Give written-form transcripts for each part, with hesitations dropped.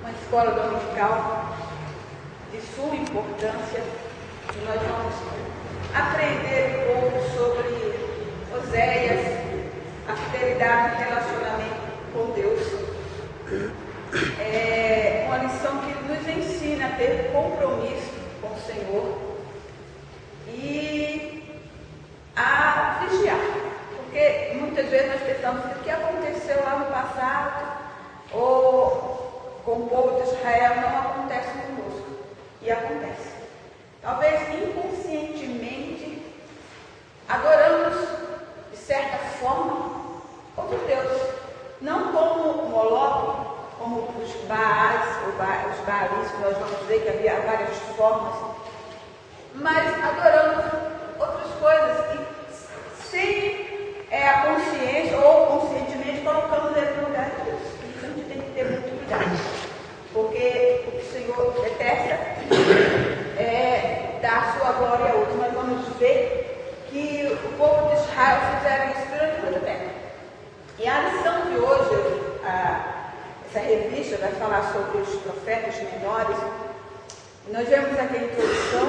uma escola dominical de suma importância, e nós vamos aprender um pouco sobre Oséias, a fidelidade e relacionamento com Deus. É uma lição que nos ensina a ter compromisso com o Senhor e a vigiar, porque muitas vezes nós pensamos que o que aconteceu lá no passado ou com o povo de Israel não acontece conosco, e acontece. Talvez inconscientemente adoramos de certa forma outro Deus, não como Moloque, como os Baais, os Baalis, que nós vamos ver que havia várias formas, mas adoramos outras coisas e sem a consciência ou conscientemente colocamos ele no lugar de Deus. Isso a gente tem que ter muito cuidado, porque o que o Senhor detesta é dar a sua glória a outros. Nós vamos ver que o povo de Israel fizeram isso durante muito tempo. E a lição de hoje, essa revista vai falar sobre os profetas menores. Nós vemos aqui a introdução,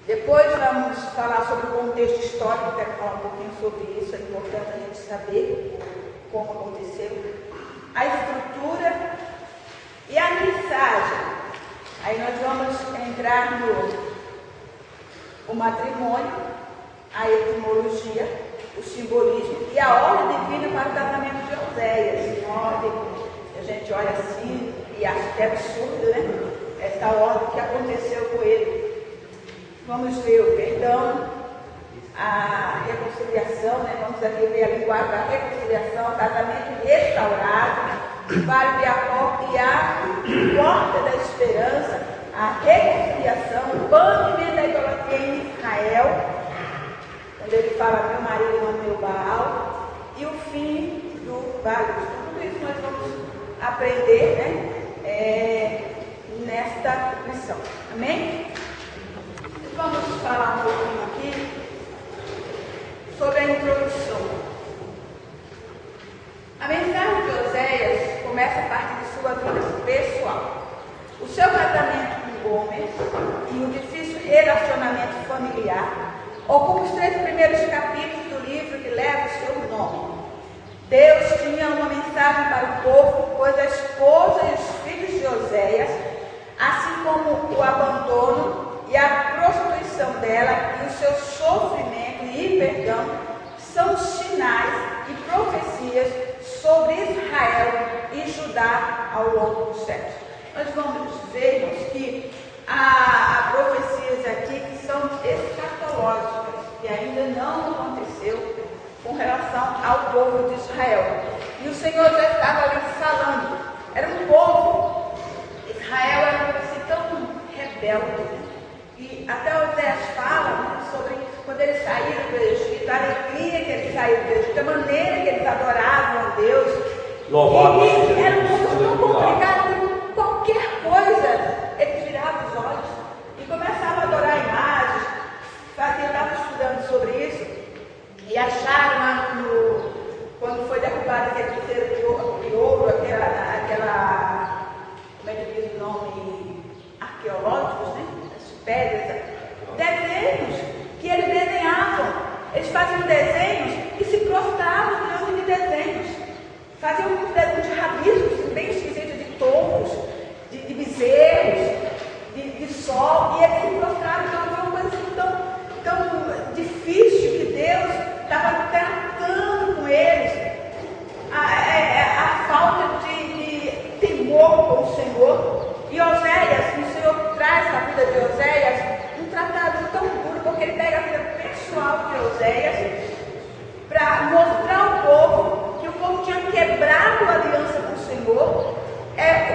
depois vamos falar sobre o contexto histórico, quero falar um pouquinho sobre isso, é importante a gente saber como aconteceu, a estrutura e a mensagem. Aí nós vamos entrar no matrimônio, a etimologia, o simbolismo e a ordem divina para o casamento de Oséias. Uma ordem que a gente olha assim e acha que é absurda, né? Essa ordem que aconteceu com ele. Vamos ver o perdão, a reconciliação, né? Vamos aqui ver a linguagem da reconciliação, o casamento restaurado, o vale de Jacó e a porta da esperança, a reconciliação, o banimento da idolatria em Israel, quando ele fala meu marido não meu Baal, e o fim do vale. Tudo isso nós vamos aprender, né? Nesta lição. Amém? Vamos falar um pouquinho aqui sobre a introdução. A mensagem de Oséias começa a partir de sua vida pessoal. O seu casamento com Gomer e o difícil relacionamento familiar ocupam os 3 primeiros capítulos do livro que leva o seu nome. Deus tinha uma mensagem para o povo, pois a esposa e os filhos de Oséias, assim como o abandono e a prostituição dela e o seu sofrimento e perdão, são sinais e profecias sobre Israel e Judá ao longo dos séculos. Nós vamos ver que há profecias aqui que são escatológicas, que ainda não aconteceu com relação ao povo de Israel. E o Senhor já estava ali falando. Era um povo, Israel era um povo assim tão rebelde. E até Oséias fala, né, sobre quando eles saíram do Egito, a alegria que eles saíram do Egito, a maneira que eles adoravam a Deus. Louvado e era um povo tão complicado que qualquer coisa eles viravam os olhos e começavam a adorar imagens. Eu estava estudando sobre isso e acharam lá quando foi derrubado aquele cruzeiro de ouro, aquela como é que diz o nome, arqueológicos, né? Pedras, desenhos que eles desenhavam. Eles faziam desenhos e se prostravam diante de desenhos. Faziam uns desenhos de rabiscos bem esquisitos, de touros, de bezerros, de sol, e eles se prostravam. Então foi uma coisa tão difícil que Deus estava tratando com eles. A falta de temor com o Senhor. E Oséias, o Senhor traz na vida de Oséias um tratado tão duro, porque ele pega a vida pessoal de Oséias para mostrar ao povo que o povo tinha quebrado a aliança com o Senhor,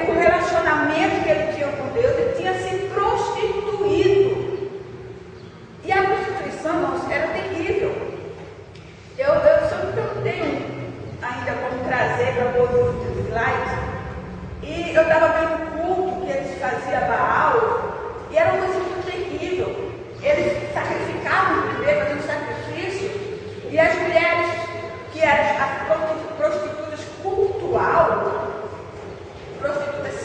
o relacionamento que ele tinha com Deus, ele tinha se prostituído. E a prostituição, irmãos, era terrível. Eu não tenho ainda como trazer para todos os slides. E eu estava vendo o culto que eles faziam a Baal, e era uma coisa muito terrível. Eles sacrificavam primeiro, faziam sacrifício, e as mulheres que eram as prostitutas cultual, prostitutas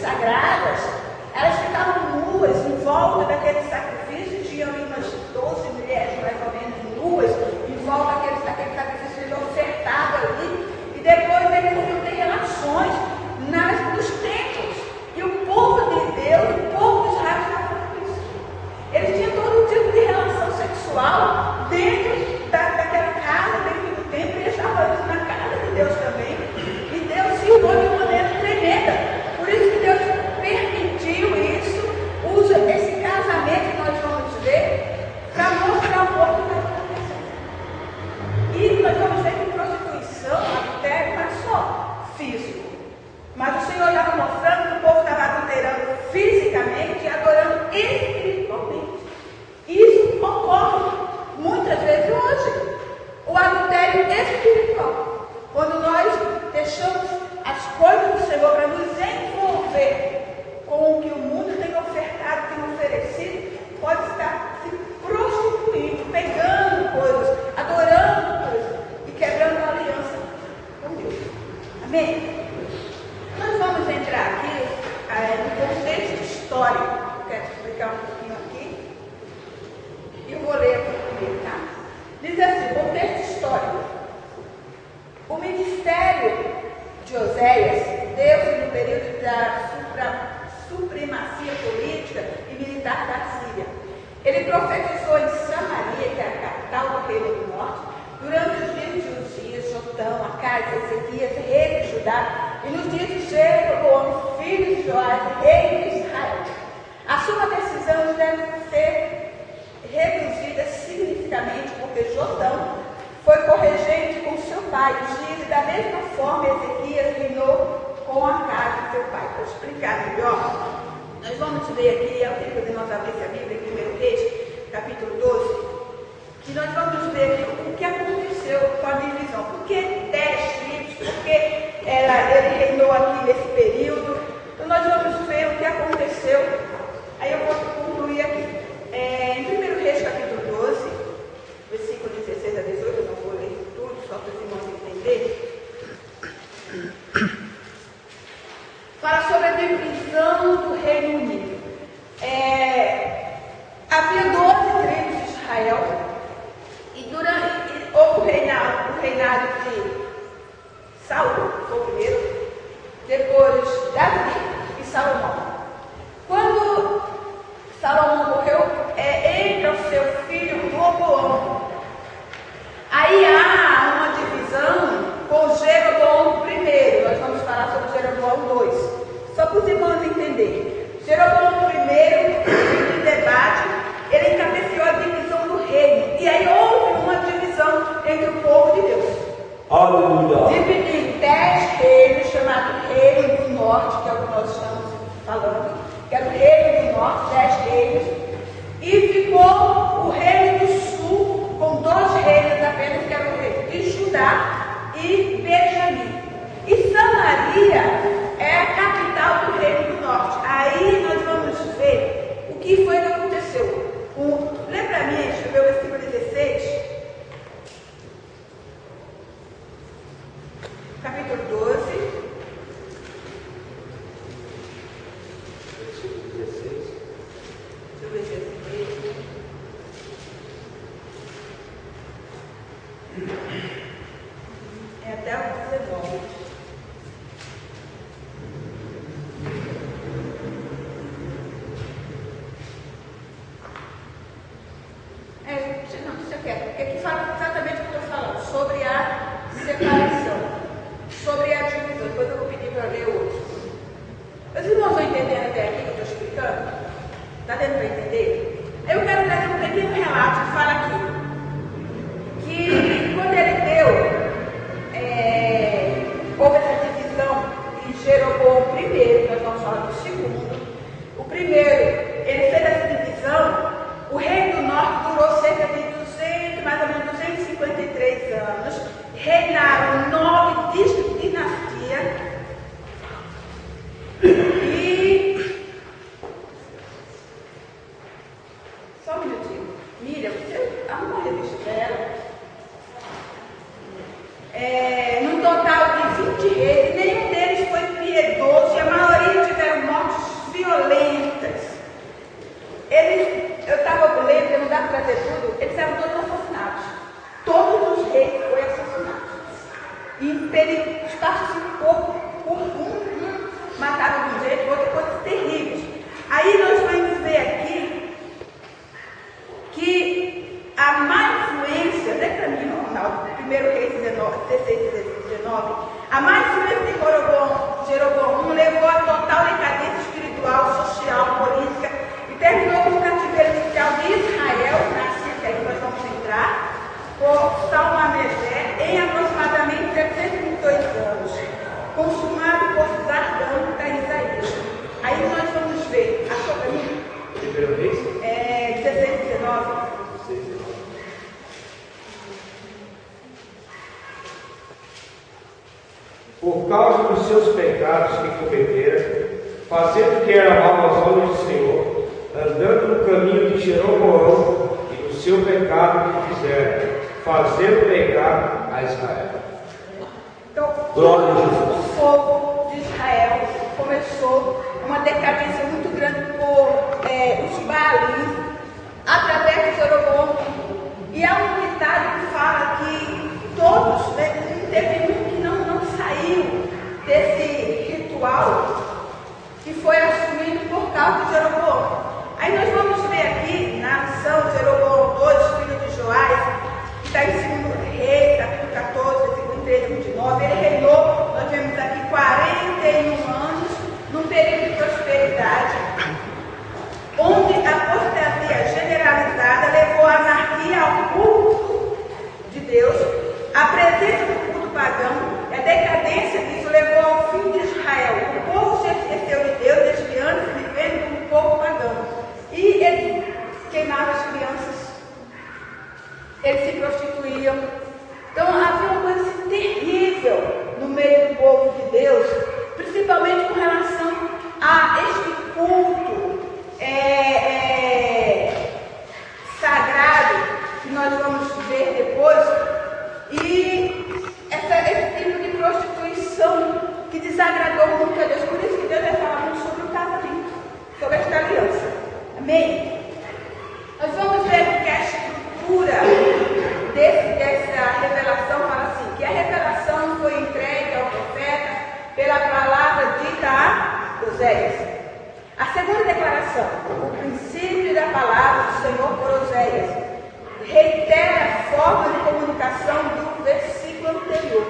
Bem, nós vamos entrar aqui no contexto histórico. Quero explicar um pouquinho aqui. Eu vou ler aqui primeiro, tá? Diz assim, contexto histórico. O ministério de Oséias deu-se no período da supremacia política e militar da Síria. Ele profetizou em Samaria, que é a capital do reino do norte, durante os dias de Uzias, Jotão, Acais, Ezequias, rei de Judá, e nos dias de Jeroboão, filho de Joás, rei de Israel. A sua decisão deve ser reduzida significativamente, porque Jotão foi corregente com seu pai, Uzias, e da mesma forma Ezequias reinou com Acais, seu pai. Para explicar melhor, nós vamos ler aqui, é o tempo de nós abrir a Bíblia, em 1 Reis, capítulo 12, que nós vamos ver aqui o que aconteceu com a divisão. Por que 10 tribos? Porque ele reinou aqui nesse período. Então nós vamos ver o que aconteceu. Aí eu vou concluir aqui. Em 1 Reis, capítulo 12, versículo 16 a 18, eu não vou ler tudo, só para os irmãos entenderem. Fala sobre a divisão do Reino Unido. Havia 12 tribos de Israel, e houve o reinado de Saul, foi o primeiro, depois Davi e Salomão. Quando Salomão morreu, entra o seu filho Roboão. Aí há uma divisão com Jeroboão I. Nós vamos falar sobre Jeroboão II. Só para os irmãos entenderem. Jeroboão I, de debate, ele encabeçou a divisão do reino. E aí houve uma divisão entre o povo de Deus. Aleluia. Dividiu 10 reinos, chamado Reino do Norte, que é o que nós estamos falando, que era o Reino do Norte, 10 reinos. E ficou o Reino do Sul, com 2 reinos apenas, que era o reino de Judá e Benjamim. E Samaria é a capital do Reino do Norte. Aí nós vamos ver o que foi que aconteceu. Lembra para mim, deixa eu ver o versículo 16. Capítulo 12. Versículo 16. Deixa eu ver se é esse. É até o 19. Não sei o que é, porque aqui fala exatamente o que eu estou falando, sobre a separação, sobre a divisão. Depois eu vou pedir para ler outro. Os irmãos estão entendendo até aqui que eu estou explicando? Está dando para entender? Eu quero dar um pequeno relato que fala aqui, que quando ele houve essa divisão em Jeroboão I, nós vamos falar do segundo. O primeiro, ele fez essa divisão. O reino do norte durou cerca de mais ou menos 253 anos. Reinaram 9 dinastias. E... Só um minutinho. Miriam, você arruma a revista dela. No total de 20 reis, nenhum deles foi piedoso e a maioria tiveram mortes violentas. Eu estava lendo, eu não dá para dizer tudo, eles eram todos assassinados. Todos os reis foram assassinados. E o espaço ficou por mataram de um jeito, outras coisas terríveis. Aí nós vamos ver aqui que a má influência, lê para mim, Ronaldo, 1 Reis 16 e 19, a má influência de Jeroboão levou a total decadência espiritual, social, política, e terminou com o cativeiro inicial de Israel, que aí nós vamos entrar, por Salmanezé, em aproximadamente 722 anos, consumado por Zardão da Isaías. Aí nós vamos ver, achou para mim? 1 Reis? 16 e 19. Por causa dos seus pecados que cometeram, fazendo o que era mal aos olhos do Senhor, andando no caminho de Jeroboão e no seu pecado que fizeram, fazendo pecar a Israel. Então, glória a Jesus. uma decadência muito grande por os Baalis, através de Jeroboão. E há um ditado que fala que todos, teve um que não saiu desse ritual, que foi assumido por causa de Jeroboão. Aí nós vamos ver aqui na lição Jeroboão 2, filho de Joás, que está em 2 Reis, capítulo 14, 23, 29. Ele reinou, nós vemos aqui, 41 anos, num período de prosperidade, onde a apostasia generalizada levou a anarquia ao culto de Deus, a presença do culto pagão, a decadência disso levou ao fim de Israel. O povo se esqueceu de Deus, desviando-se, vivendo como povo pagão. E eles queimavam as crianças, eles se prostituíam. Então havia uma coisa assim, terrível no meio do povo de Deus, principalmente com relação a este culto sagrado, que nós vamos ver depois, e esse tipo de prostituição que desagradou muito a Deus. Por isso que Deus vai falar muito sobre o casamento, sobre esta aliança. Amém? Nós vamos ver que a estrutura dessa revelação fala assim, que a revelação foi entregue ao profeta pela palavra dita a Oséias. A segunda declaração, o princípio da palavra do Senhor por Oséias, reitera a forma de comunicação do versículo anterior.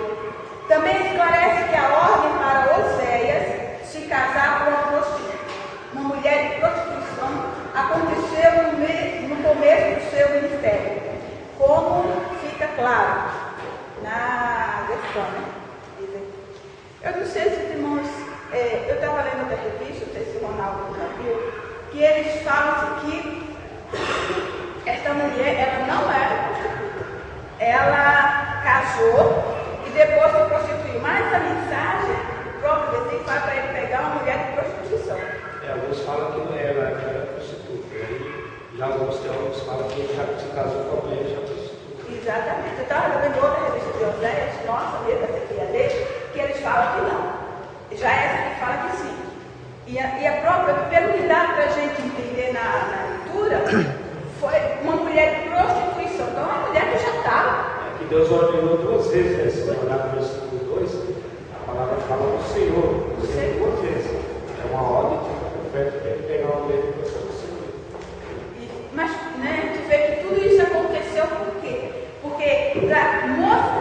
Também esclarece que a ordem para Oséias se casar com uma mulher de prostituição aconteceu no começo do seu ministério, como fica claro na versão, né? Eu não sei se os irmãos, eu estava lendo outra revista, não sei se o Ronaldo já viu, que eles falam que esta mulher, ela não era prostituta. Ela casou e depois se prostituiu. Mas a mensagem, o próprio versículo fala para ele pegar uma mulher de prostituição. Alguns falam que não era prostituta. Já alguns teólogos falam que já se casou com a mulher já prostituta. Exatamente. Eu estava lendo outra revista de Oséias, nossa, mesmo essa aqui a ler, que eles falam que não. Já essa que fala que sim. E a própria, pelo que dá para a gente entender na leitura, foi uma mulher de prostituição. Então, uma mulher que já estava. Que Deus ordenou 2 vezes, né? Se olhar no versículo 2, a palavra fala do Senhor. O Senhor 2 vezes. É uma ordem que o profeta tem que pegar uma mulher de prostituição. Mas, né, a gente vê que tudo isso aconteceu por quê? Porque para mostrar